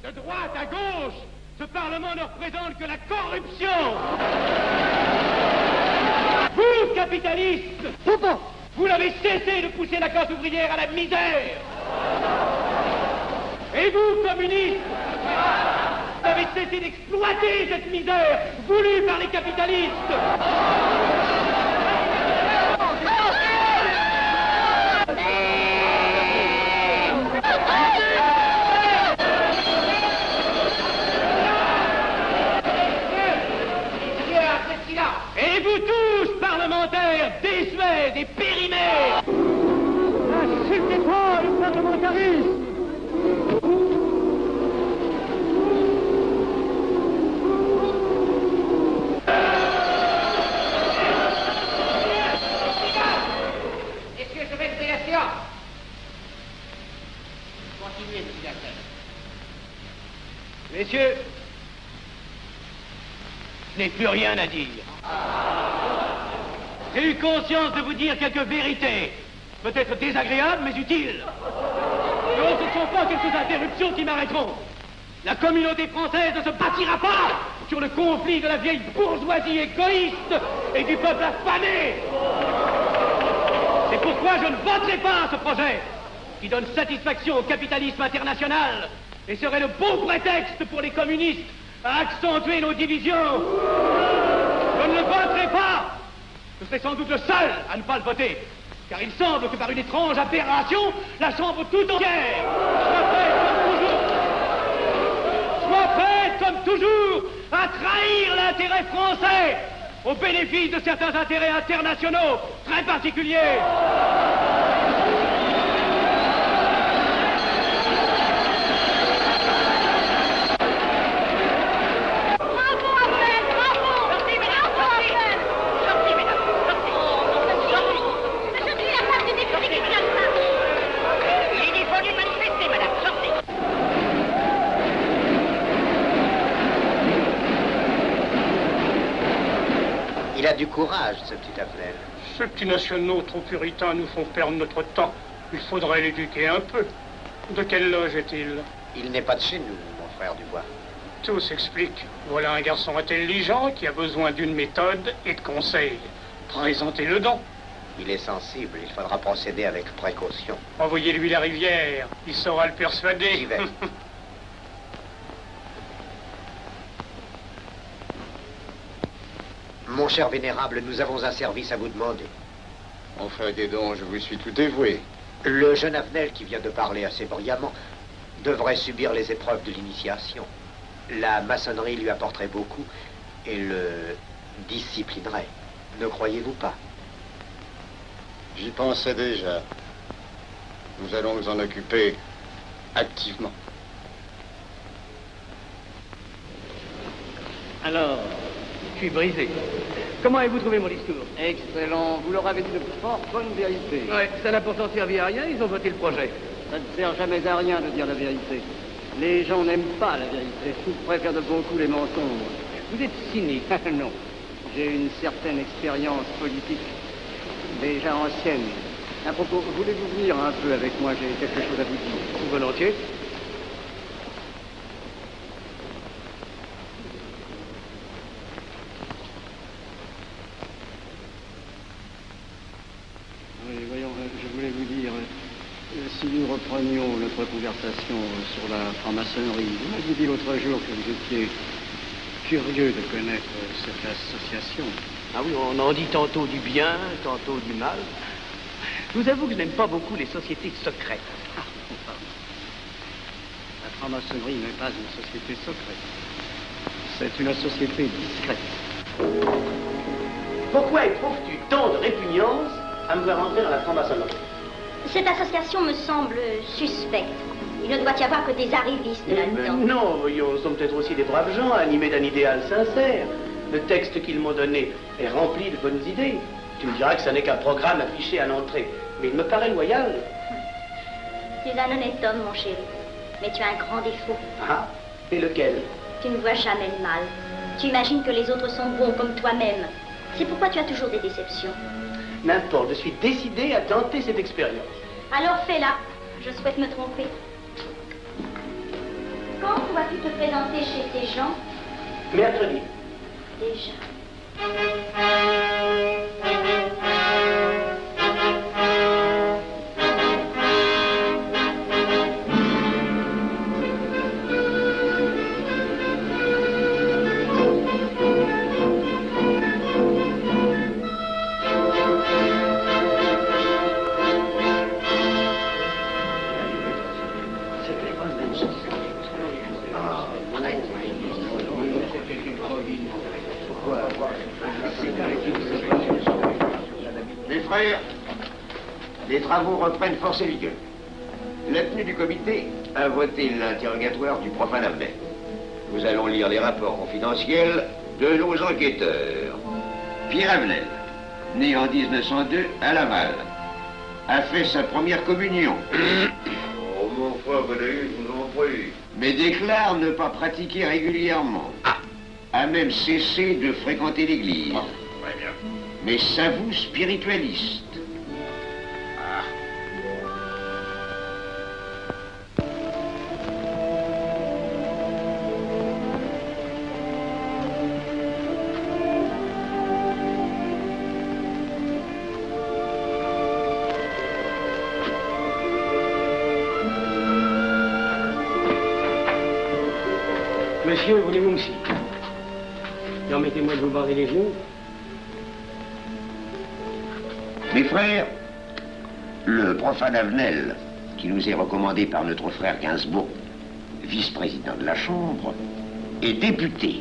De droite à gauche, ce Parlement ne représente que la corruption. Vous, capitalistes, vous n'avez cessé de pousser la classe ouvrière à la misère. Et vous, communistes, vous avez cessé d'exploiter cette misère voulue par les capitalistes. Et vous tous, parlementaires, désuets et périmés, insultez-moi le parlementarisme. Messieurs, je vais lever la séance. Continuez, monsieur Gasset. Messieurs, je n'ai plus rien à dire. J'ai eu conscience de vous dire quelques vérités, peut-être désagréables, mais utiles. Non, ce ne sont pas quelques interruptions qui m'arrêteront. La communauté française ne se bâtira pas sur le conflit de la vieille bourgeoisie égoïste et du peuple affamé. C'est pourquoi je ne voterai pas ce projet qui donne satisfaction au capitalisme international et serait le bon prétexte pour les communistes à accentuer nos divisions. Je ne le voterai pas. Je serai sans doute le seul à ne pas le voter, car il semble que par une étrange aberration, la Chambre tout entière soit prête, comme toujours, à trahir l'intérêt français au bénéfice de certains intérêts internationaux très particuliers. Il a du courage, ce petit Appel. Ces petits nationaux trop puritains nous font perdre notre temps. Il faudrait l'éduquer un peu. De quelle loge est-il? Il n'est pas de chez nous, mon frère Dubois. Tout s'explique. Voilà un garçon intelligent qui a besoin d'une méthode et de conseils. Présentez-le donc. Il est sensible, il faudra procéder avec précaution. Envoyez-lui la rivière, il saura le persuader. J'y vais. Mon cher vénérable, nous avons un service à vous demander. Enfin, dis donc, je vous suis tout dévoué. Le jeune Avenel qui vient de parler assez brillamment devrait subir les épreuves de l'initiation. La maçonnerie lui apporterait beaucoup et le disciplinerait. Ne croyez-vous pas? J'y pensais déjà. Nous allons nous en occuper activement. Alors, je suis brisé. Comment avez-vous trouvé mon discours? Excellent. Vous leur avez dit de fort bonnes vérités. Ouais, ça n'a pourtant servi à rien, ils ont voté le projet. Ça ne sert jamais à rien de dire la vérité. Les gens n'aiment pas la vérité. Ils préfèrent de beaucoup les mensonges. Vous êtes cynique. Non. J'ai une certaine expérience politique, déjà ancienne. À propos, voulez-vous venir un peu avec moi? J'ai quelque chose à vous dire. Volontiers. Oui, voyons, je voulais vous dire, si nous reprenions notre conversation sur la franc-maçonnerie, vous m'aviez dit l'autre jour que vous étiez curieux de connaître cette association. Ah oui, on en dit tantôt du bien, tantôt du mal. Je vous avoue que je n'aime pas beaucoup les sociétés secrètes. Ah, la franc-maçonnerie n'est pas une société secrète. C'est une société discrète. Pourquoi éprouves-tu tant de répugnance à me voir entrer dans la franc-maçonnerie? Cette association me semble suspecte. Il ne doit y avoir que des arrivistes là-dedans. Non, voyons, nous sommes peut-être aussi des braves gens animés d'un idéal sincère. Le texte qu'ils m'ont donné est rempli de bonnes idées. Tu me diras que ça n'est qu'un programme affiché à l'entrée, mais il me paraît loyal. Tu es un honnête homme, mon chéri. Mais tu as un grand défaut. Ah, et lequel? Tu ne vois jamais le mal. Tu imagines que les autres sont bons comme toi-même. C'est pourquoi tu as toujours des déceptions. N'importe, je suis décidé à tenter cette expérience. Alors fais-la. Je souhaite me tromper. Quand vas-tu te présenter chez ces gens? Mercredi. Déjà. Mes frères, les travaux reprennent force et vigueur. La tenue du comité a voté l'interrogatoire du profane Avenel. Nous allons lire les rapports confidentiels de nos enquêteurs. Pierre Avenel, né en 1902 à Laval, a fait sa première communion. Oh, mon frère, je vous en prie. Mais déclare ne pas pratiquer régulièrement. A même cessé de fréquenter l'église. Très bien. Mais s'avoue spiritualiste. Monsieur, voulez-vous me citer? Permettez-moi de vous barrer les genoux. Mes frères, le profane Avenel, qui nous est recommandé par notre frère Gainsbourg, vice-président de la Chambre, est député.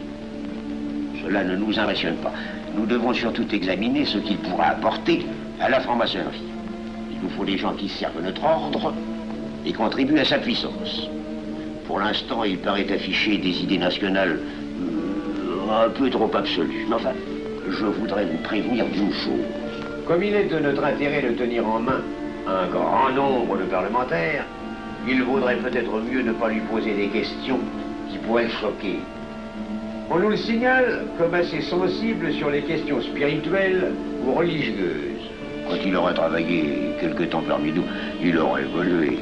Cela ne nous impressionne pas. Nous devons surtout examiner ce qu'il pourra apporter à la franc-maçonnerie. Il nous faut des gens qui servent notre ordre et contribuent à sa puissance. Pour l'instant, il paraît afficher des idées nationales un peu trop absolues. Mais enfin, je voudrais vous prévenir d'une chose. Comme il est de notre intérêt de tenir en main un grand nombre de parlementaires, il vaudrait peut-être mieux ne pas lui poser des questions qui pourraient le choquer. On nous le signale comme assez sensible sur les questions spirituelles ou religieuses. Quand il aurait travaillé quelque temps parmi nous, il aurait évolué.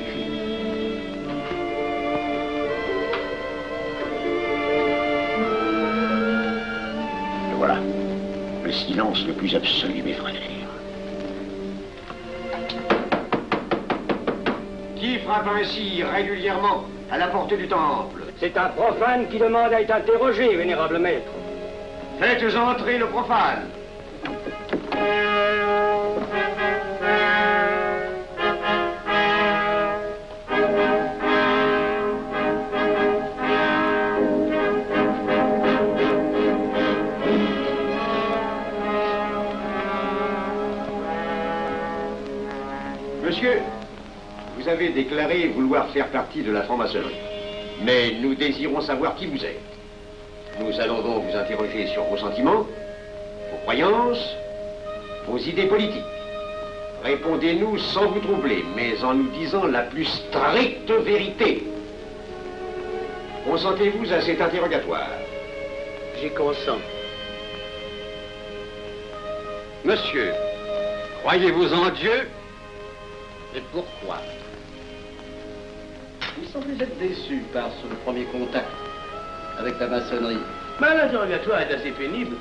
le silence le plus absolu, mes frères. Qui frappe ainsi régulièrement à la porte du temple? C'est un profane qui demande à être interrogé, vénérable maître. Faites entrer le profane. Monsieur, vous avez déclaré vouloir faire partie de la franc-maçonnerie. Mais nous désirons savoir qui vous êtes. Nous allons donc vous interroger sur vos sentiments, vos croyances, vos idées politiques. Répondez-nous sans vous troubler, mais en nous disant la plus stricte vérité. Consentez-vous à cet interrogatoire? J'y consens. Monsieur, croyez-vous en Dieu? Et pourquoi? Vous semblez être déçu par ce premier contact avec la maçonnerie. Mais l'interrogatoire est assez pénible.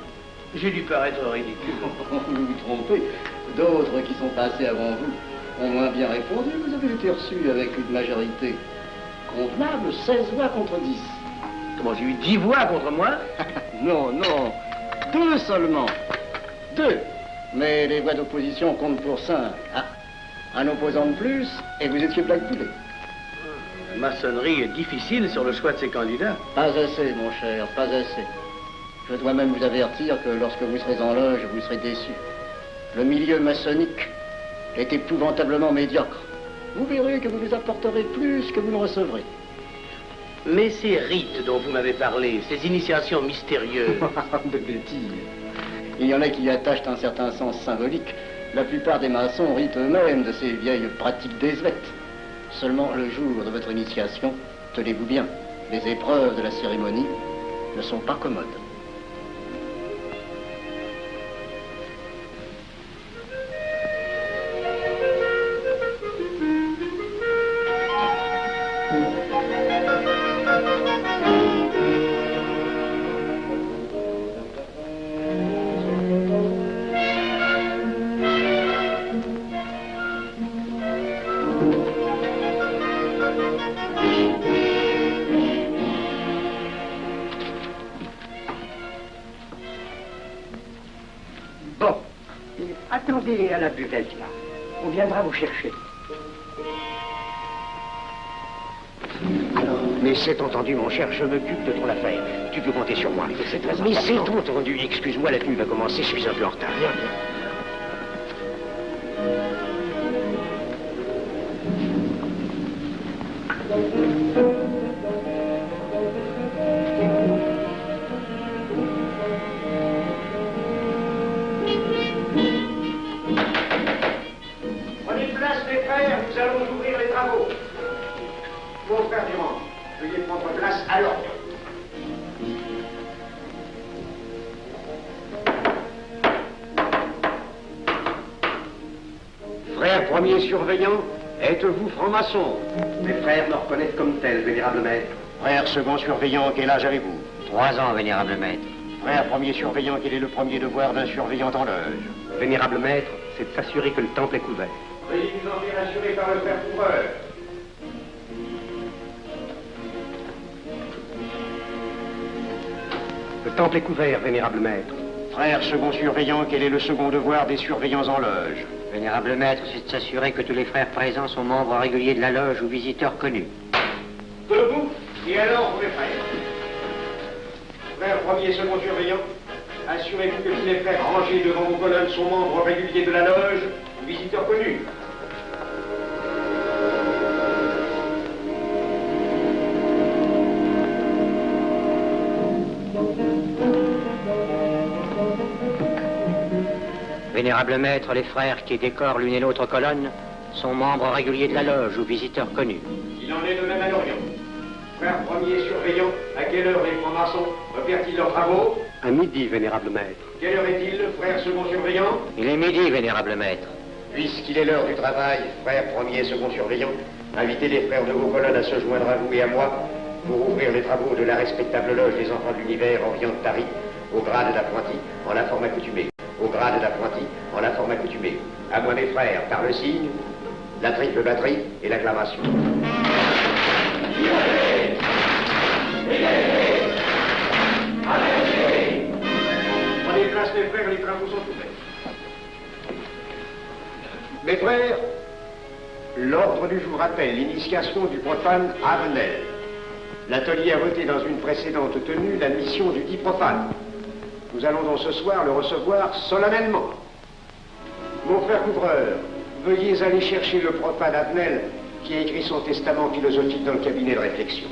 J'ai dû paraître ridicule. Vous vous trompez. D'autres qui sont passés avant vous ont moins bien répondu. Vous avez été reçu avec une majorité convenable, 16 voix contre 10. Comment, j'ai eu 10 voix contre moi? Non, non. 2 seulement. 2. Mais les voix d'opposition comptent pour 5. Ah, un opposant de plus, et vous étiez blackpoolé. La maçonnerie est difficile sur le choix de ses candidats. Pas assez, mon cher, pas assez. Je dois même vous avertir que lorsque vous serez en loge, vous serez déçu. Le milieu maçonnique est épouvantablement médiocre. Vous verrez que vous nous apporterez plus que vous ne recevrez. Mais ces rites dont vous m'avez parlé, ces initiations mystérieuses... De bêtises. Il y en a qui y attachent un certain sens symbolique. La plupart des maçons rient eux-mêmes de ces vieilles pratiques désuètes. Seulement, le jour de votre initiation, tenez-vous bien, les épreuves de la cérémonie ne sont pas commodes. Attendez à la buvette, là. On viendra vous chercher. Mais c'est entendu, mon cher, je m'occupe de ton affaire. Tu peux compter sur moi. C'est très important. Mais c'est entendu. Excuse-moi, la tenue va commencer, je suis un peu en retard. Viens, viens. Nous allons ouvrir les travaux. Mon frère Durand, veuillez prendre place à l'ordre. Frère premier surveillant, êtes-vous franc-maçon? Mes frères me reconnaissent comme tel, vénérable maître. Frère second surveillant, quel âge avez-vous? 3 ans, vénérable maître. Frère premier surveillant, quel est le premier devoir d'un surveillant en loge? Vénérable maître, c'est de s'assurer que le temple est couvert. Veuillez vous en faire assurer par le frère couvreur. Le temple est couvert, vénérable maître. Frère second surveillant, quel est le second devoir des surveillants en loge? Vénérable maître, c'est de s'assurer que tous les frères présents sont membres réguliers de la loge ou visiteurs connus. Debout, et alors, mes frères. Frère premier second surveillant, assurez-vous que tous les frères rangés devant vos colonnes sont membres réguliers de la loge ou visiteurs connus. Vénérable maître, les frères qui décorent l'une et l'autre colonne sont membres réguliers de la loge ou visiteurs connus. Il en est de même à l'Orient. Frère premier surveillant, à quelle heure les francs-maçons opèrent-ils leurs travaux? À midi, vénérable maître. Quelle heure est-il, frère second surveillant? Il est midi, vénérable maître. Puisqu'il est l'heure du travail, frère premier second surveillant, invitez les frères de vos colonnes à se joindre à vous et à moi pour ouvrir les travaux de la respectable loge des enfants de l'univers Orient de Paris au grade d'apprenti en la forme accoutumée. au grade d'apprenti, en la forme accoutumée. À moi, mes frères, par le signe, la triple batterie et l'acclamation. Prenez place, mes frères, les travaux sont ouverts. Mes frères, l'ordre du jour appelle l'initiation du profane Avenel. L'atelier a voté dans une précédente tenue l'admission du dit profane. Nous allons donc ce soir le recevoir solennellement. Mon frère couvreur, veuillez aller chercher le profane Avenel qui a écrit son testament philosophique dans le cabinet de réflexion.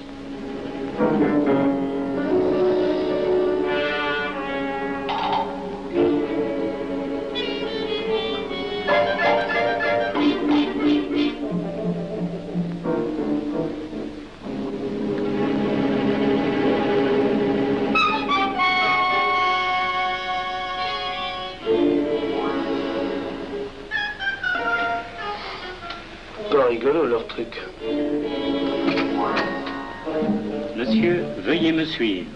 Rigolo leur truc. Monsieur, veuillez me suivre.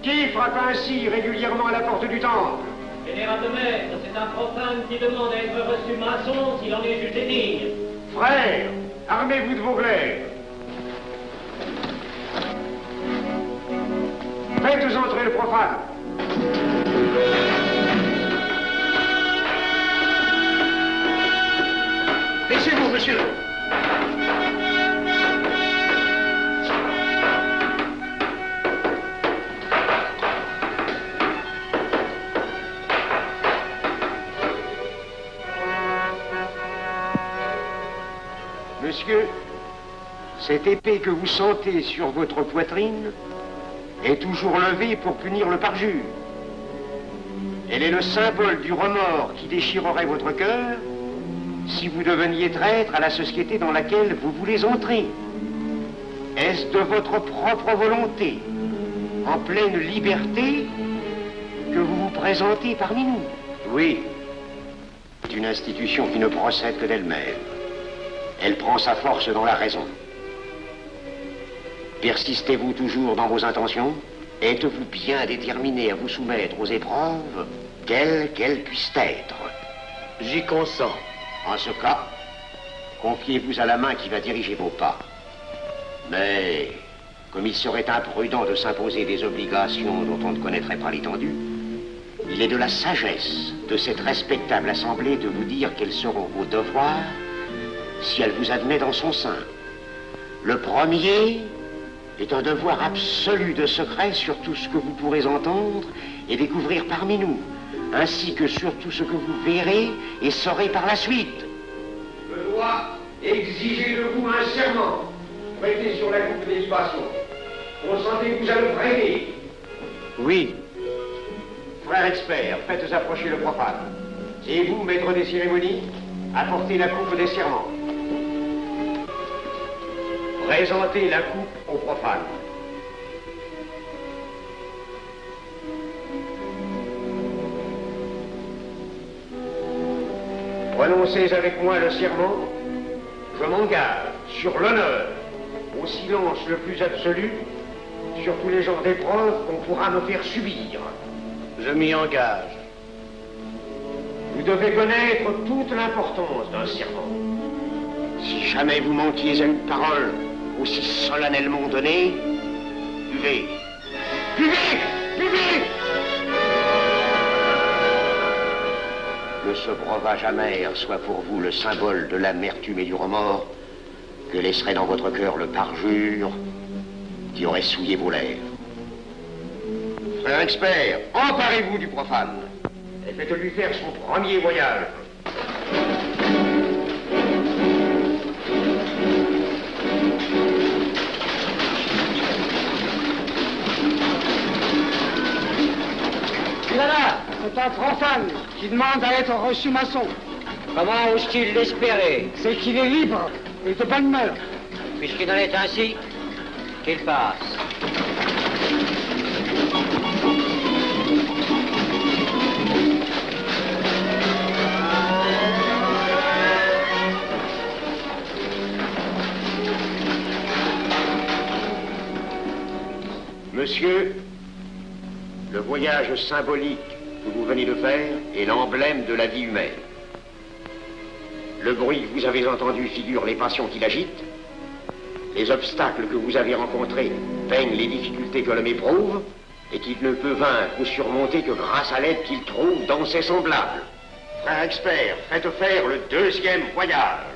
Qui frappe ainsi régulièrement à la porte du temple? Général de maître, c'est un profane qui demande à être reçu maçon s'il en est jugé digne. Frères, armez-vous de vos glaives. Faites entrer le profane. Laissez-vous, monsieur. Monsieur, cette épée que vous sentez sur votre poitrine est toujours levée pour punir le parjure. Elle est le symbole du remords qui déchirerait votre cœur si vous deveniez traître à la société dans laquelle vous voulez entrer. Est-ce de votre propre volonté, en pleine liberté, que vous vous présentez parmi nous? Oui. C'est une institution qui ne procède que d'elle-même. Elle prend sa force dans la raison. Persistez-vous toujours dans vos intentions? Êtes-vous bien déterminé à vous soumettre aux épreuves, quelles qu'elles puissent être? J'y consens. En ce cas, confiez-vous à la main qui va diriger vos pas. Mais, comme il serait imprudent de s'imposer des obligations dont on ne connaîtrait pas l'étendue, il est de la sagesse de cette respectable assemblée de vous dire quels seront vos devoirs si elle vous admet dans son sein. Le premier est un devoir absolu de secret sur tout ce que vous pourrez entendre et découvrir parmi nous, ainsi que sur tout ce que vous verrez et saurez par la suite. Je dois exiger de vous un serment prêté sur la coupe des libations. Consentez-vous à le prêter? Oui. Frère expert, faites approcher le profane. Et vous, maître des cérémonies, apportez la coupe des serments. Présentez la coupe au profane. Prononcez avec moi le serment. Je m'engage sur l'honneur, au silence le plus absolu, sur tous les genres d'épreuves qu'on pourra me faire subir. Je m'y engage. Vous devez connaître toute l'importance d'un serment. Si jamais vous manquiez à une parole aussi solennellement donnée, buvez. Buvez! Buvez! Que ce breuvage amer soit pour vous le symbole de l'amertume et du remords que laisserait dans votre cœur le parjure qui aurait souillé vos lèvres. Frère expert, emparez-vous du profane et faites-lui faire son premier voyage. C'est un profane qui demande à être reçu maçon. Comment ose-t-il l'espérer? C'est qu'il est libre et de bonne mœurs. Puisqu'il en est ainsi, qu'il passe. Monsieur, le voyage symbolique que vous venez de faire est l'emblème de la vie humaine. Le bruit que vous avez entendu figure les passions qui l'agitent. Les obstacles que vous avez rencontrés peignent les difficultés que l'homme éprouve et qu'il ne peut vaincre ou surmonter que grâce à l'aide qu'il trouve dans ses semblables. Frère expert, faites faire le deuxième voyage.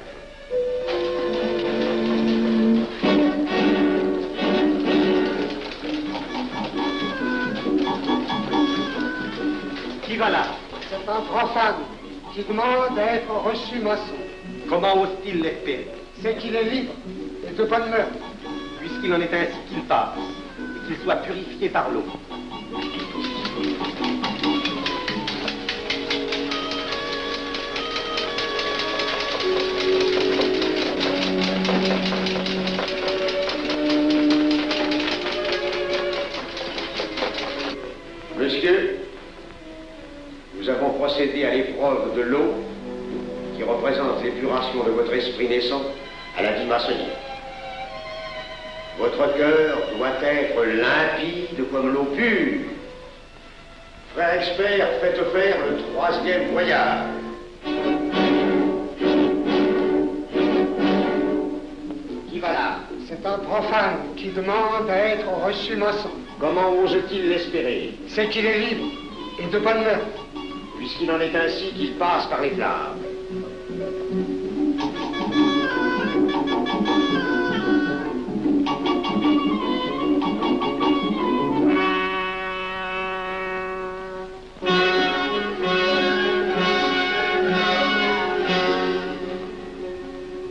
Qui va là? C'est un profane qui demande à être reçu maçon. Comment ose-t-il l'espérer? C'est qu'il est libre et de bonne mœurs. Puisqu'il en est ainsi qu'il passe, et qu'il soit purifié par l'eau. Monsieur, nous avons procédé à l'épreuve de l'eau qui représente l'épuration de votre esprit naissant à la vie maçonnique. Votre cœur doit être limpide comme l'eau pure. Frère expert, faites faire le troisième voyage. Qui va là? C'est un profane qui demande à être reçu maçon. Comment ose-t-il l'espérer? C'est qu'il est libre et de bonne mœurs. Puisqu'il en est ainsi qu'il passe par les flammes.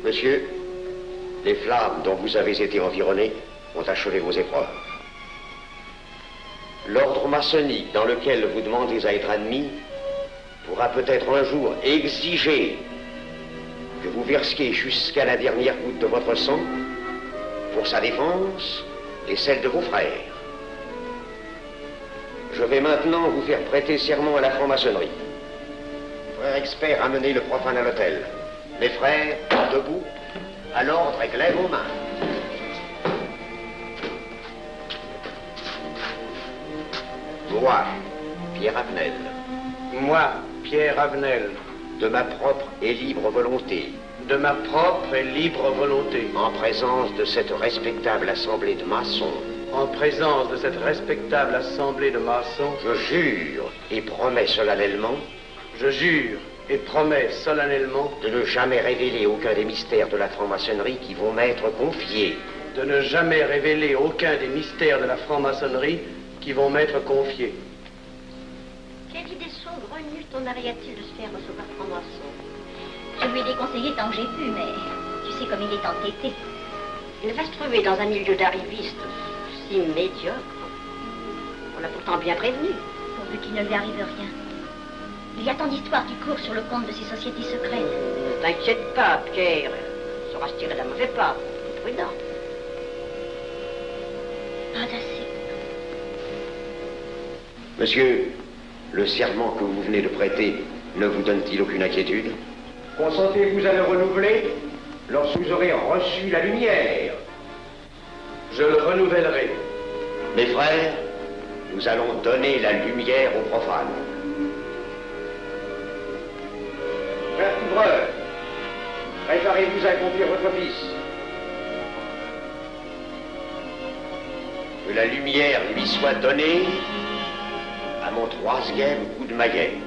Monsieur, les flammes dont vous avez été environné ont achevé vos épreuves. L'ordre maçonnique dans lequel vous demandez à être admis pourra peut-être un jour exiger que vous versiez jusqu'à la dernière goutte de votre sang pour sa défense et celle de vos frères. Je vais maintenant vous faire prêter serment à la franc-maçonnerie. Frère expert, amenez le profane à l'autel. Mes frères, debout, à l'ordre et glaive aux mains. Moi, Pierre Avenel. Moi, Pierre Avenel. De ma propre et libre volonté. De ma propre et libre volonté. En présence de cette respectable assemblée de maçons. En présence de cette respectable assemblée de maçons. Je jure et promets solennellement. Je jure et promets solennellement. De ne jamais révéler aucun des mystères de la franc-maçonnerie qui vont m'être confiés. De ne jamais révéler aucun des mystères de la franc-maçonnerie qui vont m'être confiés. Quelle idée saugrenue t'en-arrière-t-il de se faire recevoir franc-maçon? Je lui ai déconseillé tant que j'ai pu, mais tu sais comme il est entêté. Il va se trouver dans un milieu d'arrivistes si médiocre. On l'a pourtant bien prévenu. Pourvu qu'il ne lui arrive rien. Il y a tant d'histoires qui courent sur le compte de ces sociétés secrètes. Ne t'inquiète pas, Pierre. Il saura se tirer d'un mauvais pas. Prudent. Pas assez. Monsieur, le serment que vous venez de prêter ne vous donne-t-il aucune inquiétude? Consentez-vous à le renouveler lorsque vous aurez reçu la lumière? Je le renouvellerai. Mes frères, nous allons donner la lumière aux profanes. Frère couvreur, préparez-vous à accomplir votre office. Que la lumière lui soit donnée à mon troisième coup de maillet.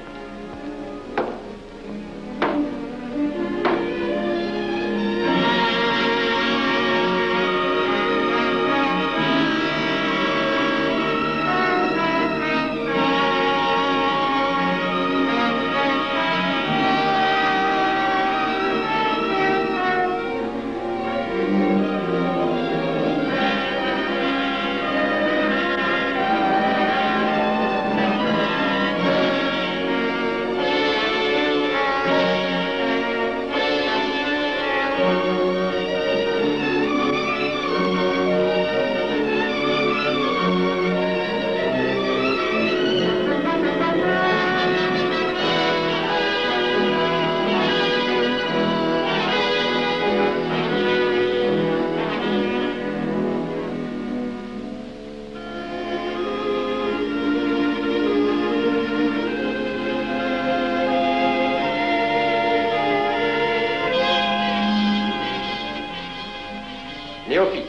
Néophyte,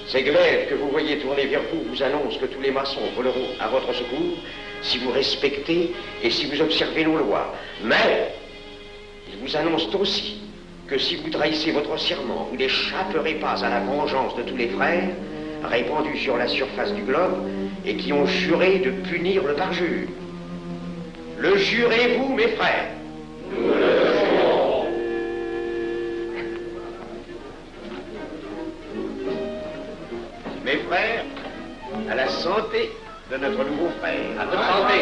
ces glaives que vous voyez tourner vers vous vous annoncent que tous les maçons voleront à votre secours si vous respectez et si vous observez nos lois. Mais ils vous annoncent aussi que si vous trahissez votre serment, vous n'échapperez pas à la vengeance de tous les frères répandus sur la surface du globe et qui ont juré de punir le parjure. Le jurez-vous, mes frères? Nous le jurons. Mes frères, à la santé de notre nouveau frère. À votre santé.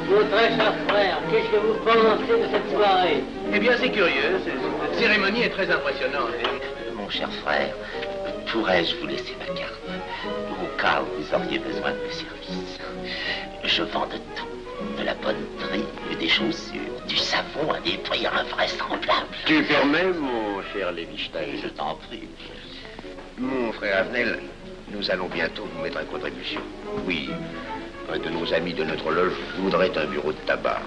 Mon très cher frère, qu'est-ce que vous pensez de cette soirée? Eh bien, c'est curieux. Cette cérémonie est très impressionnante. Mon cher frère, pourrais-je vous laisser ma carte au cas où vous auriez besoin de mes services? Je vends de tout, de la bonneterie, des chaussures, du savon à des prix invraisemblables. Tu permets, mon cher Lévi-Stein? Je t'en prie. Mon frère Avenel, nous allons bientôt vous mettre à contribution. Oui, un de nos amis de notre loge voudrait un bureau de tabac.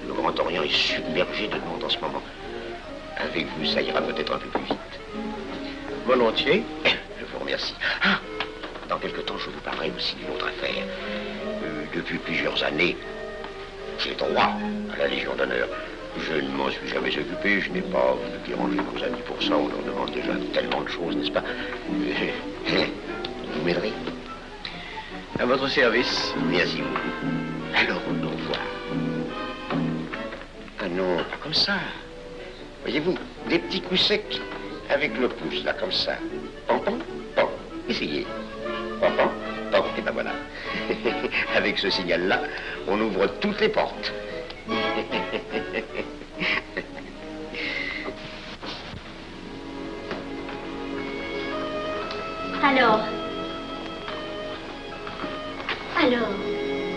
Le Grand Orient est submergé de demandes en ce moment. Avec vous, ça ira peut-être un peu plus vite. Volontiers. Je vous remercie. Ah, dans quelque temps, je vous parlerai aussi d'une autre affaire. Depuis plusieurs années, j'ai droit à la Légion d'honneur. Je ne m'en suis jamais occupé, je n'ai pas voulu déranger nos amis pour ça. On leur demande déjà tellement de choses, n'est-ce pas? Vous m'aiderez? À votre service. Merci beaucoup. Alors, au revoir. Ah non, pas comme ça. Voyez-vous, des petits coups secs avec le pouce, là, comme ça. Pam, pam, pam. Essayez. Pam, pam, pam. Et ben voilà. Avec ce signal-là, on ouvre toutes les portes. Alors,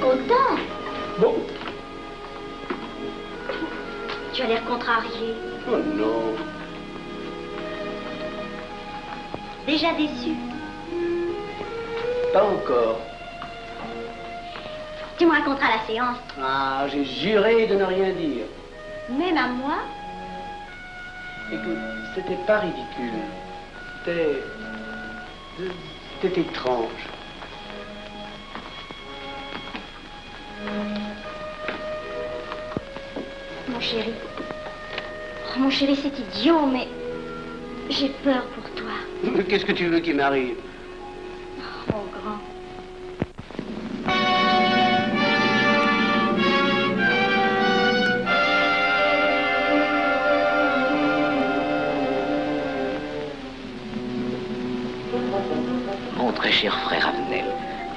content? Bon. Tu as l'air contrarié. Oh non. Déjà déçu? Pas encore. Tu me raconteras la séance. Ah, j'ai juré de ne rien dire. Même à moi? Écoute, c'était pas ridicule. C'était étrange. Mon chéri. Oh, mon chéri, c'est idiot, mais j'ai peur pour toi. Qu'est-ce que tu veux qu'il m'arrive? Oh, mon grand. Mon très cher frère Avenel,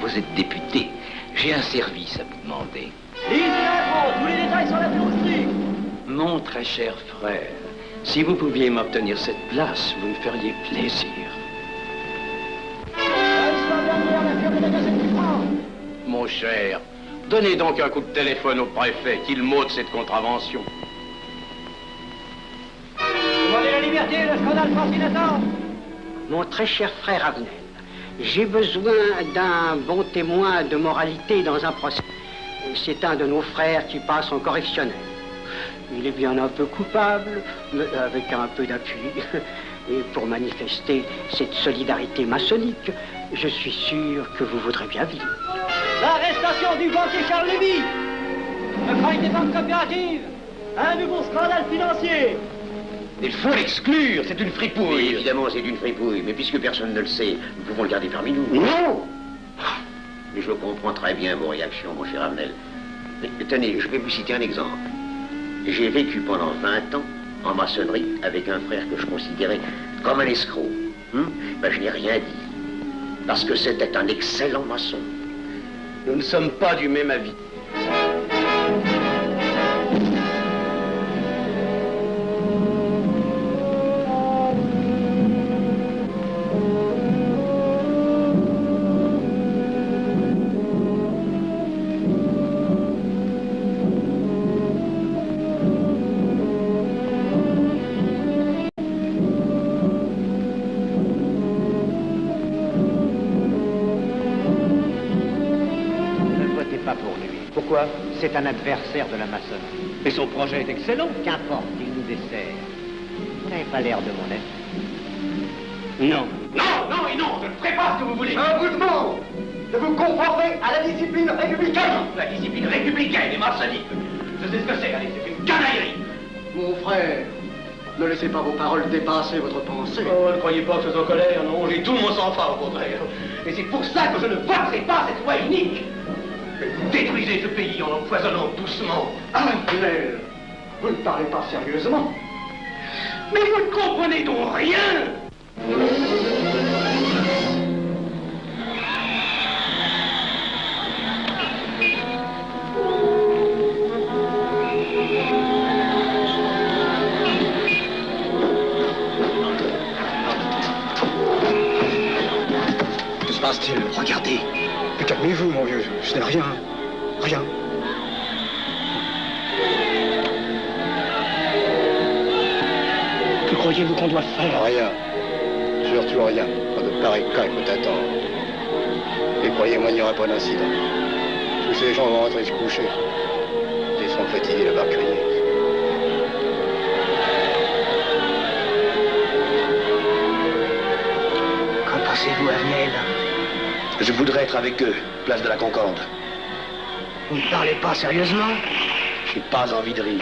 vous êtes député. J'ai un service à vous demander. Lisez l'info, tous les détails sur la filouterie. Mon très cher frère, si vous pouviez m'obtenir cette place, vous me feriez plaisir. Mon cher, donnez donc un coup de téléphone au préfet, qu'il m'ôte cette contravention. Demandez la liberté, le scandale fascinateur. Mon très cher frère Avenel, j'ai besoin d'un bon témoin de moralité dans un procès. C'est un de nos frères qui passe en correctionnel. Il est bien un peu coupable, mais avec un peu d'appui. Et pour manifester cette solidarité maçonnique, je suis sûr que vous voudrez bien vivre. L'arrestation du banquier Charles Lévy. Le crime des banques coopératives. Un nouveau scandale financier. Il faut l'exclure, c'est une fripouille. Oui, évidemment, c'est une fripouille, mais puisque personne ne le sait, nous pouvons le garder parmi nous. Non! Mais je comprends très bien vos réactions, mon cher Avenel. Mais tenez, je vais vous citer un exemple. J'ai vécu pendant 20 ans en maçonnerie avec un frère que je considérais comme un escroc. Ben, je n'ai rien dit, parce que c'était un excellent maçon. Nous ne sommes pas du même avis. Ne votez pas pour lui. Pourquoi? c'est un adversaire de la maçonnerie. Mais son projet est excellent. Qu'importe, il nous dessert. Vous n'avez pas l'air de mon être. Non. Non, non et non, je ne ferai pas ce que vous voulez. Je vous demande de vous conformer à la discipline républicaine. La discipline républicaine est maçonnique. Je sais ce que c'est, allez, c'est une canaillerie. Mon frère, ne laissez pas vos paroles dépasser votre pensée. Oh, ne croyez pas que je sois en colère, non, j'ai tout mon sang-froid au contraire. Et c'est pour ça que je ne voterai pas cette loi unique. Vous détruisez ce pays en l'empoisonnant doucement. Arnel, vous ne parlez pas sérieusement. Mais vous ne comprenez donc rien. Que se passe-t-il? Regardez. Mais calmez-vous, mon vieux. Ce n'est rien. Rien. Que croyez-vous qu'on doit faire? Rien. Surtout rien. Pas de pareil cas il faut attendre. Et croyez-moi, il n'y aura pas d'incident. Tous ces gens vont rentrer se coucher. Ils seront fatigués d'avoir crié. Qu'en pensez-vous, Arnel? Je voudrais être avec eux, place de la Concorde. Vous ne parlez pas sérieusement? J'ai pas envie de rire.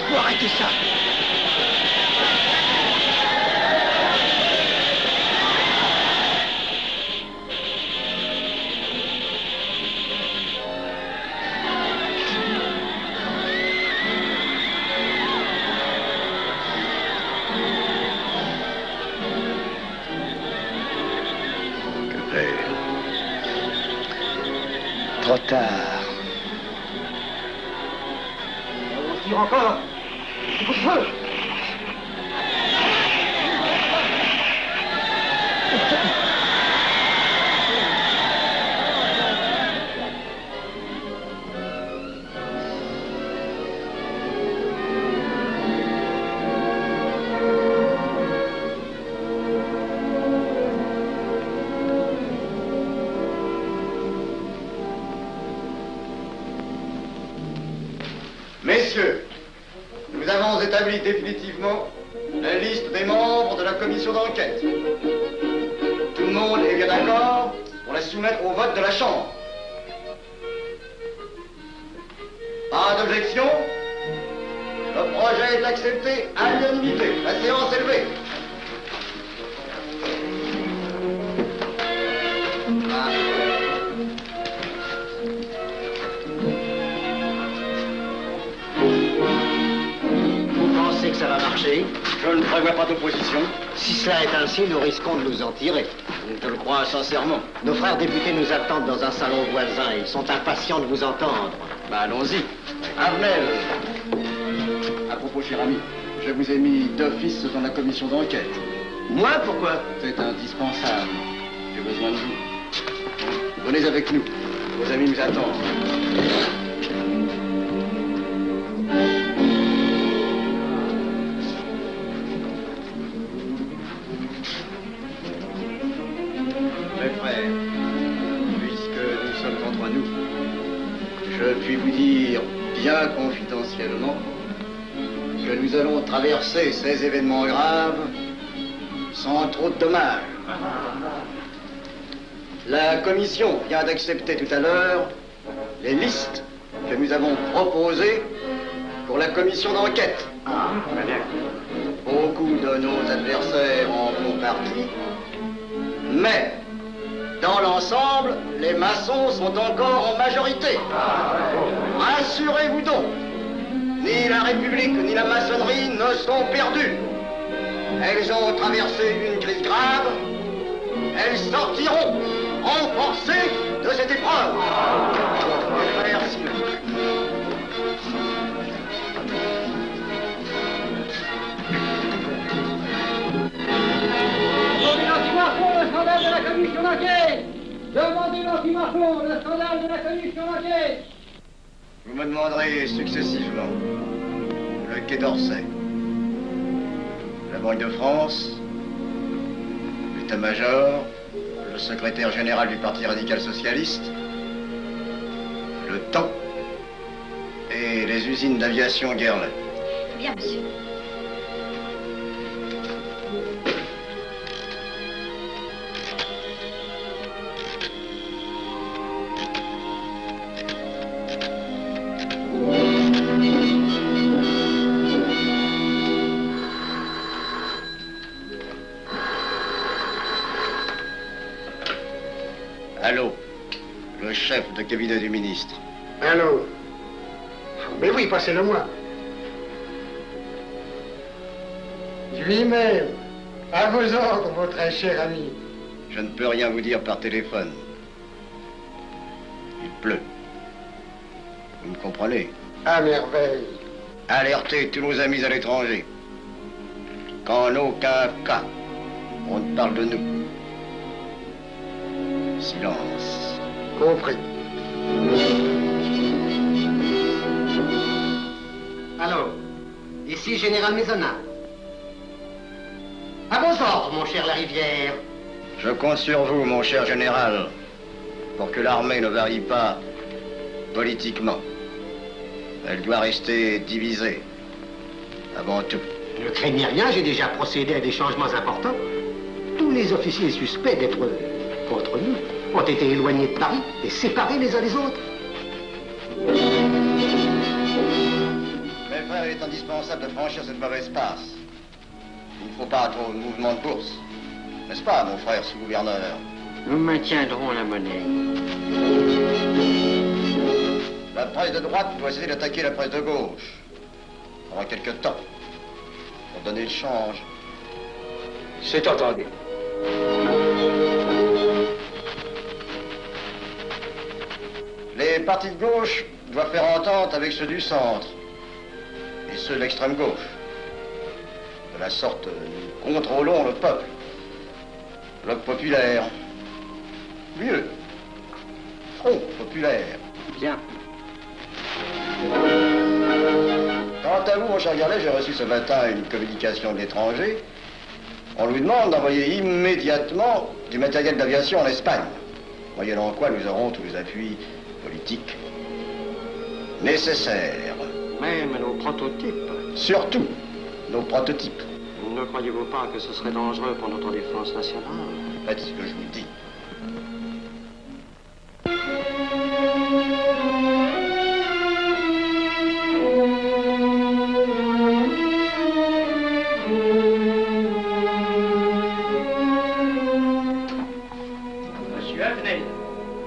Faut arrêter ça. Que faire? Trop tard. On tire encore. Coup de feu. Messieurs, nous avons établi définitivement la liste des membres de la commission d'enquête. Tout le monde est bien d'accord pour la soumettre au vote de la Chambre. Pas d'objection? Le projet est accepté à l'unanimité. La séance est levée. Que ça va marcher? Je ne prévois pas d'opposition. Si cela est ainsi, nous risquons de nous en tirer. Je te le crois sincèrement. Nos frères députés nous attendent dans un salon voisin. Ils sont impatients de vous entendre. Bah allons-y. Arnel. À propos, cher ami, je vous ai mis d'office dans la commission d'enquête. Moi, pourquoi? C'est indispensable. J'ai besoin de vous. Venez avec nous. Vos amis nous attendent. Mes frères, puisque nous sommes entre nous, je puis vous dire bien confidentiellement que nous allons traverser ces événements graves sans trop de dommages. La commission vient d'accepter tout à l'heure les listes que nous avons proposées pour la commission d'enquête. Beaucoup de nos adversaires en font partie, mais dans l'ensemble, les maçons sont encore en majorité. Rassurez-vous donc, ni la République ni la maçonnerie ne sont perdues. Elles ont traversé une crise grave. Elles sortiront renforcées de cette épreuve. Merci. Demandez l'anti-Marfond, le scandale de la commission d'enquête. Demandez l'anti-Marfond, le scandale de la commission d'enquête. Vous me demanderez successivement le Quai d'Orsay, Banque de France, l'état-major, le secrétaire général du Parti radical socialiste, le temps et les usines d'aviation Guerlain. Bien, monsieur. Allô, le chef de cabinet du ministre. Allô? Mais oui, passez-le-moi. Lui-même, à vos ordres, mon très cher ami. Je ne peux rien vous dire par téléphone. Il pleut. Vous me comprenez? À merveille. Alertez tous nos amis à l'étranger. Qu'en aucun cas, on ne parle de nous. Silence. Compris. Allô, ici Général Maisonnat. À vos ordres, mon cher Larivière. Je compte sur vous, mon cher général, pour que l'armée ne varie pas politiquement. Elle doit rester divisée, avant tout. Ne craignez rien, j'ai déjà procédé à des changements importants. Tous les officiers suspects d'être contre nous ont été éloignés de Paris et séparés les uns des autres. Mes frères, il est indispensable de franchir cette mauvaise passe. Il ne faut pas trop de mouvement de bourse. N'est-ce pas, mon frère sous-gouverneur? Nous maintiendrons la monnaie. La presse de droite doit essayer d'attaquer la presse de gauche. Pendant quelque temps. Pour donner le change. C'est entendu. Les partis de gauche doivent faire entente avec ceux du centre. Et ceux de l'extrême gauche. De la sorte, nous contrôlons le peuple. Bloc populaire. Mieux. Front populaire. Bien. Quant à vous, mon cher Garlet, j'ai reçu ce matin une communication de l'étranger. On nous demande d'envoyer immédiatement du matériel d'aviation en Espagne. Moyennant quoi nous aurons tous les appuis politiques nécessaires. Même nos prototypes. Surtout nos prototypes. Ne croyez-vous pas que ce serait dangereux pour notre défense nationale? Faites ce que je vous dis. Monsieur Avenel,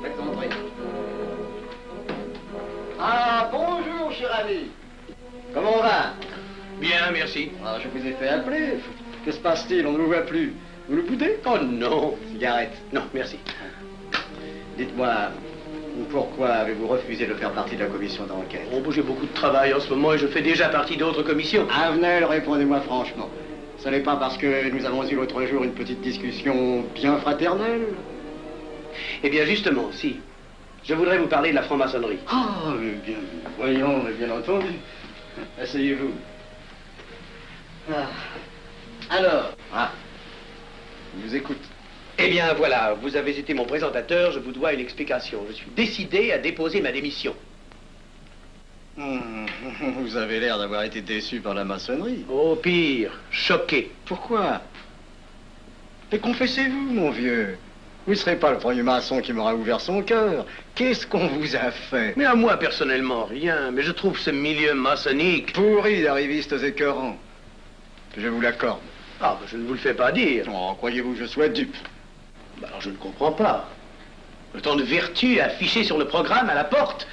faites entrer. Ah, bonjour, cher ami. Comment on va? Bien, merci. Ah, je vous ai fait appeler. Que se passe-t-il? On ne vous voit plus. Vous le boudez? Oh non. Cigarette. Non, merci. Dites-moi, pourquoi avez-vous refusé de faire partie de la commission d'enquête? Oh, j'ai beaucoup de travail en ce moment et je fais déjà partie d'autres commissions. Avenel, répondez-moi franchement. Ce n'est pas parce que nous avons eu l'autre jour une petite discussion bien fraternelle? Eh bien, justement, si. Je voudrais vous parler de la franc-maçonnerie. Ah, bien, voyons, bien entendu. Asseyez-vous. Ah. Alors? Ah. Je vous écoute. Eh bien, voilà, vous avez été mon présentateur, je vous dois une explication. Je suis décidé à déposer ma démission. Vous avez l'air d'avoir été déçu par la maçonnerie. Au pire, choqué. Pourquoi? Mais confessez-vous, mon vieux. Vous ne serez pas le premier maçon qui m'aura ouvert son cœur. Qu'est-ce qu'on vous a fait? Mais à moi, personnellement, rien. Mais je trouve ce milieu maçonnique... pourri d'arrivistes écœurants. Je vous l'accorde. Ah, ben, je ne vous le fais pas dire. Oh, croyez-vous que je sois dupe? Ben, alors je ne comprends pas. Tant de vertus affichées sur le programme, à la porte.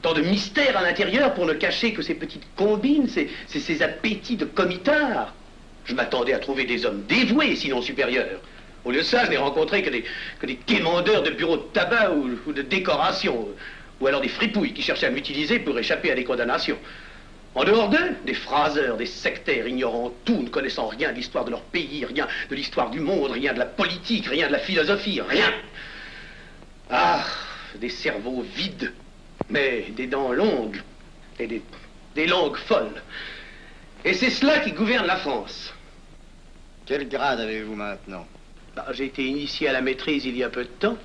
Tant de mystères à l'intérieur pour ne cacher que ces petites combines, ces appétits de comitards. Je m'attendais à trouver des hommes dévoués, sinon supérieurs. Au lieu de ça, je n'ai rencontré que des quémandeurs de bureaux de tabac ou de décoration. Ou alors des fripouilles qui cherchaient à m'utiliser pour échapper à des condamnations. En dehors d'eux, des phraseurs, des sectaires, ignorant tout, ne connaissant rien de l'histoire de leur pays, rien de l'histoire du monde, rien de la politique, rien de la philosophie, rien. Ah, des cerveaux vides, mais des dents longues et des langues folles. Et c'est cela qui gouverne la France. Quel grade avez-vous maintenant? J'ai été initié à la maîtrise il y a peu de temps.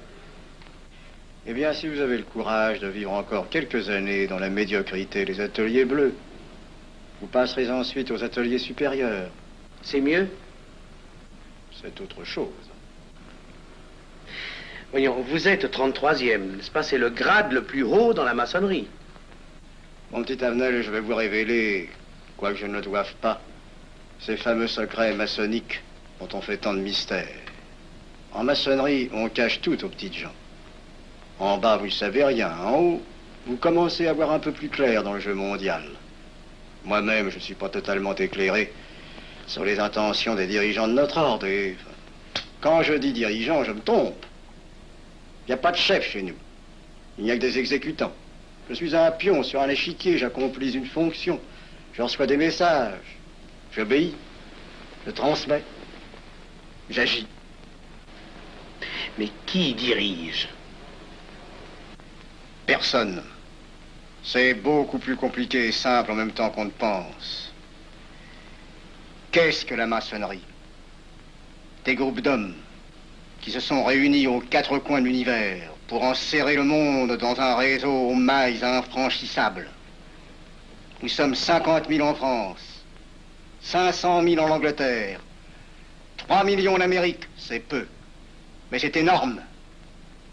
Eh bien, si vous avez le courage de vivre encore quelques années dans la médiocrité des ateliers bleus, vous passerez ensuite aux ateliers supérieurs. C'est mieux? C'est autre chose. Voyons, vous êtes 33e, n'est-ce pas? C'est le grade le plus haut dans la maçonnerie. Mon petit Avenel, je vais vous révéler, quoique je ne le doive pas, ces fameux secrets maçonniques dont on fait tant de mystères. En maçonnerie, on cache tout aux petites gens. En bas, vous ne savez rien. En haut, vous commencez à voir un peu plus clair dans le jeu mondial. Moi-même, je ne suis pas totalement éclairé sur les intentions des dirigeants de notre ordre. Et quand je dis dirigeants, je me trompe. Il n'y a pas de chef chez nous. Il n'y a que des exécutants. Je suis un pion sur un échiquier, j'accomplis une fonction. Je reçois des messages. J'obéis. Je transmets. J'agis. Mais qui dirige? Personne. C'est beaucoup plus compliqué et simple en même temps qu'on ne pense. Qu'est-ce que la maçonnerie? Des groupes d'hommes qui se sont réunis aux quatre coins de l'univers pour enserrer le monde dans un réseau aux mailles infranchissables. Nous sommes 50 000 en France, 500 000 en Angleterre, 3 millions en Amérique, c'est peu. Mais c'est énorme,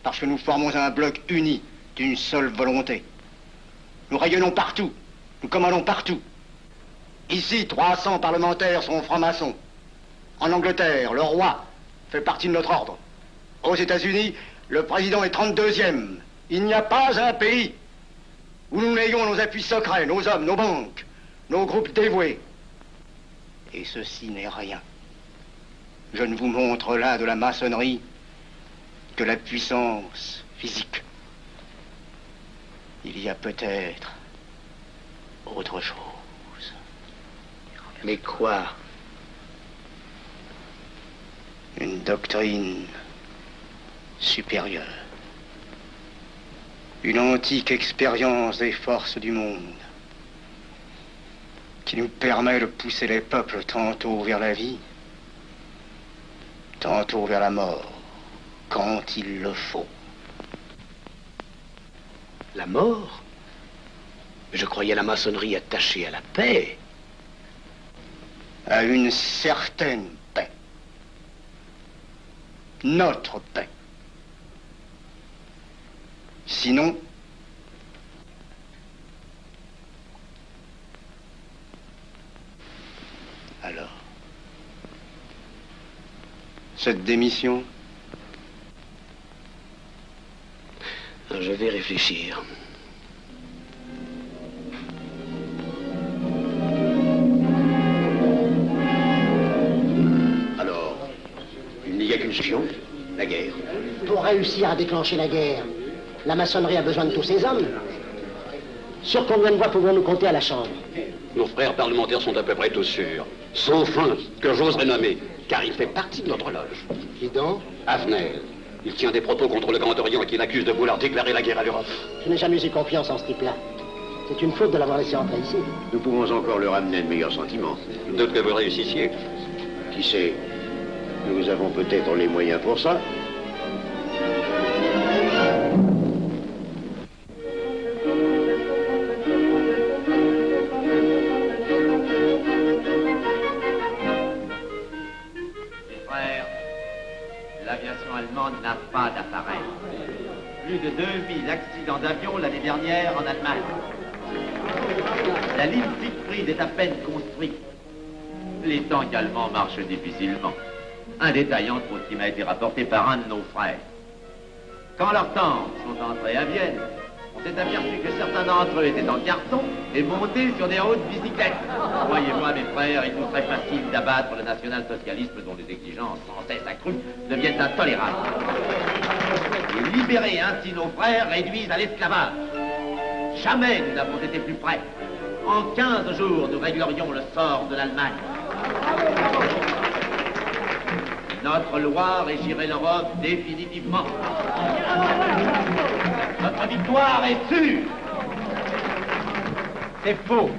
parce que nous formons un bloc uni d'une seule volonté. Nous rayonnons partout, nous commandons partout. Ici, 300 parlementaires sont francs-maçons. En Angleterre, le roi fait partie de notre ordre. Aux États-Unis, le président est 32e. Il n'y a pas un pays où nous n'ayons nos appuis secrets, nos hommes, nos banques, nos groupes dévoués. Et ceci n'est rien. Je ne vous montre là de la maçonnerie que la puissance physique. Il y a peut-être autre chose. Mais quoi? Une doctrine supérieure. Une antique expérience des forces du monde qui nous permet de pousser les peuples tantôt vers la vie, tantôt vers la mort, quand il le faut. La mort? Je croyais la maçonnerie attachée à la paix. À une certaine paix. Notre paix. Sinon, alors, cette démission? Je vais réfléchir. Alors, il n'y a qu'une solution, la guerre. Pour réussir à déclencher la guerre, la maçonnerie a besoin de tous ses hommes. Sur combien de voix pouvons-nous compter à la Chambre? Nos frères parlementaires sont à peu près tous sûrs. Sauf un, que j'oserais nommer, car il fait partie de notre loge. Qui donc? Avenel. Il tient des propos contre le Grand Orient et qu'il accuse de vouloir déclarer la guerre à l'Europe. Je n'ai jamais eu confiance en ce type-là. C'est une faute de l'avoir laissé entrer ici. Nous pouvons encore le ramener de meilleurs sentiments. D'autres que vous réussissiez. Qui sait? Nous avons peut-être les moyens pour ça. L'aviation allemande n'a pas d'appareil. Plus de 2000 accidents d'avion l'année dernière en Allemagne. La ligne Siegfried est à peine construite. Les tanks allemands marchent difficilement. Un détail entre autres qui m'a été rapporté par un de nos frères. Quand leurs tanks sont entrés à Vienne, on s'est aperçu que certains d'entre eux étaient en carton et montés sur des hautes bicyclettes. Croyez-moi, mes frères, il nous serait facile d'abattre le national-socialisme dont les exigences sans cesse accrues deviennent intolérables. Et libérer ainsi nos frères réduisent à l'esclavage. Jamais nous n'avons été plus près. En 15 jours, nous réglerions le sort de l'Allemagne. Notre loi régirait l'Europe définitivement. Notre victoire est sûre. C'est faux.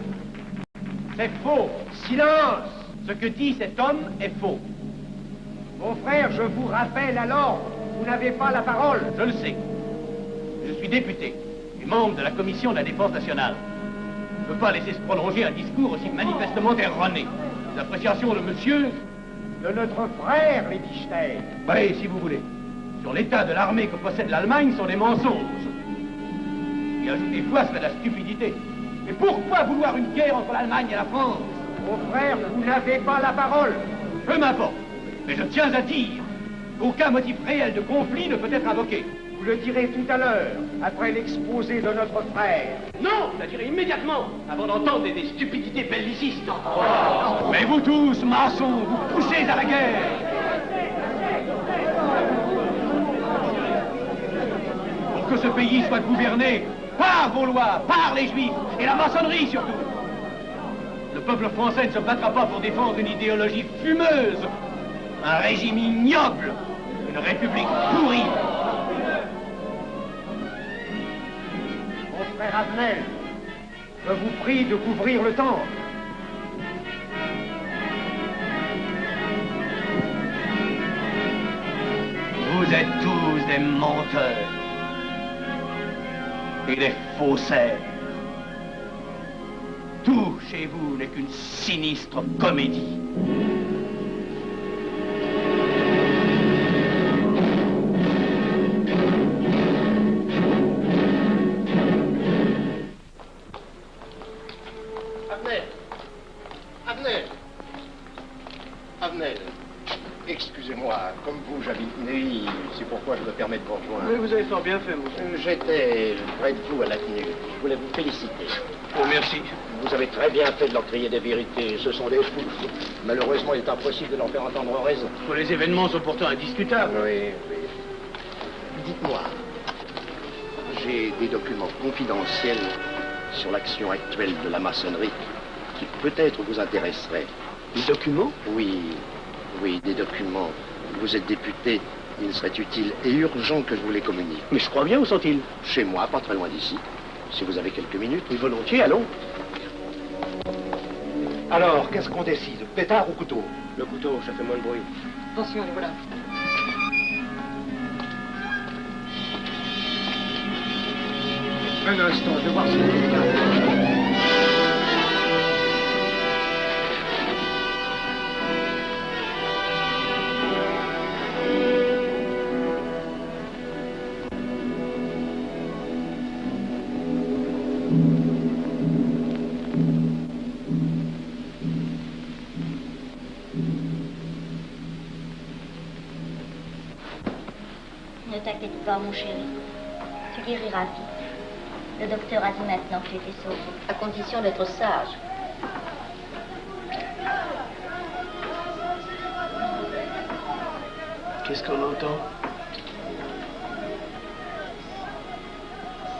C'est faux. Silence. Ce que dit cet homme est faux. Mon frère, je vous rappelle alors, vous n'avez pas la parole. Je le sais. Je suis député et membre de la commission de la défense nationale. Je ne peux pas laisser se prolonger un discours aussi manifestement erroné. Les appréciations de monsieur... De notre frère, Liechtenstein. Oui, si vous voulez. Sur l'état de l'armée que possède l'Allemagne sont des mensonges. Et ajouter foi serait de la stupidité. Mais pourquoi vouloir une guerre entre l'Allemagne et la France? Mon frère, vous n'avez pas la parole. Peu m'importe. Mais je tiens à dire qu'aucun motif réel de conflit ne peut être invoqué. Vous le direz tout à l'heure, après l'exposé de notre frère. Non, je le dirai immédiatement, avant d'entendre des stupidités bellicistes. Mais vous tous, maçons, vous poussez à la guerre. Pour que ce pays soit gouverné par vos lois, par les Juifs et la maçonnerie surtout. Le peuple français ne se battra pas pour défendre une idéologie fumeuse, un régime ignoble, une république pourrie. Mon frère Abnel, je vous prie de couvrir le temple. Vous êtes tous des menteurs et des faussaires. Tout chez vous n'est qu'une sinistre comédie. Abnel, excusez-moi, comme vous, j'habite Neuilly, c'est pourquoi je me permets de vous rejoindre. Oui, vous avez fort bien fait, monsieur. J'étais près de vous à l'avenue. Je voulais vous féliciter. Oh, merci. Vous avez très bien fait de leur crier des vérités. Ce sont des fous. Malheureusement, il est impossible de leur faire entendre raison. Les événements sont pourtant indiscutables. Oui, oui. Dites-moi, j'ai des documents confidentiels sur l'action actuelle de la maçonnerie qui peut-être vous intéresseraient. Des documents? Oui, oui, des documents. Vous êtes député, il serait utile et urgent que je vous les communique. Mais je crois bien, où sont-ils? Chez moi, pas très loin d'ici. Si vous avez quelques minutes. Oui, volontiers, allons. Alors, qu'est-ce qu'on décide? Pétard ou couteau? Le couteau, ça fait moins de bruit. Attention, les voilà. Un instant, je vais voir si vous quelqu'un. Ne t'inquiète pas, mon chéri. Tu guériras vite. Le docteur a dit maintenant que tu étais sauvé, à condition d'être sage. Qu'est-ce qu'on entend?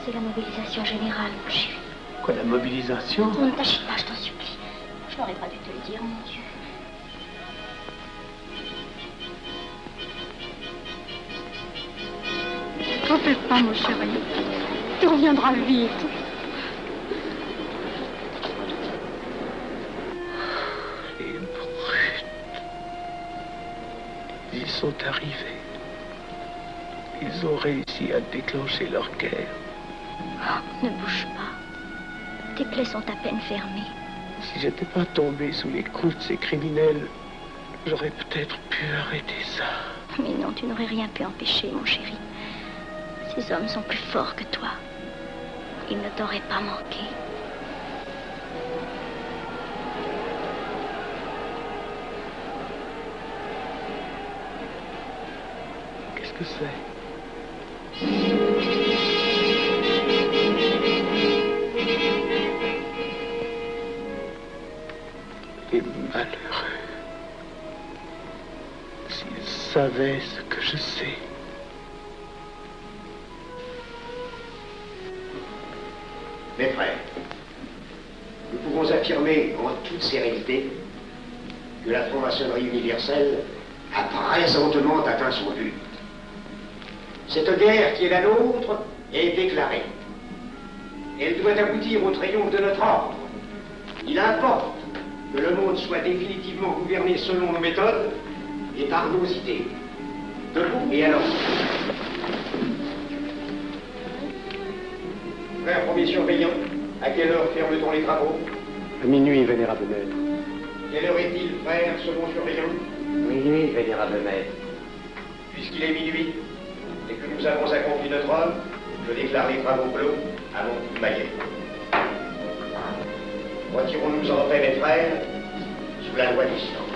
C'est la mobilisation générale, mon chéri. Quoi, la mobilisation? Ne t'agite pas, je t'en supplie. Je n'aurais pas dû te le dire, mon Dieu. T'en fais pas, mon chéri. Tu reviendras vite. Les brutes. Ils sont arrivés. Ils ont réussi à déclencher leur guerre. Oh, ne bouge pas. Tes plaies sont à peine fermées. Si j'étais pas tombé sous les coups de ces criminels, j'aurais peut-être pu arrêter ça. Mais non, tu n'aurais rien pu empêcher, mon chéri. Ces hommes sont plus forts que toi. Ils ne t'auraient pas manqué. Qu'est-ce que c'est? Les malheureux. S'ils savaient ce que je sais. Mes frères, nous pouvons affirmer en toute sérénité que la franc-maçonnerie universelle a présentement atteint son but. Cette guerre qui est la nôtre est déclarée. Elle doit aboutir au triomphe de notre ordre. Il importe que le monde soit définitivement gouverné selon nos méthodes et par nosité. Debout et alors. Frère premier surveillant, à quelle heure ferme-t-on les travaux? À minuit, vénérable maître. Quelle heure est-il, frère, second surveillant? Minuit, vénérable maître. Puisqu'il est minuit et que nous avons accompli notre œuvre, je déclare les travaux clos avant toute baguette. Retirons-nous en paix, mes frères, sous la loi du silence.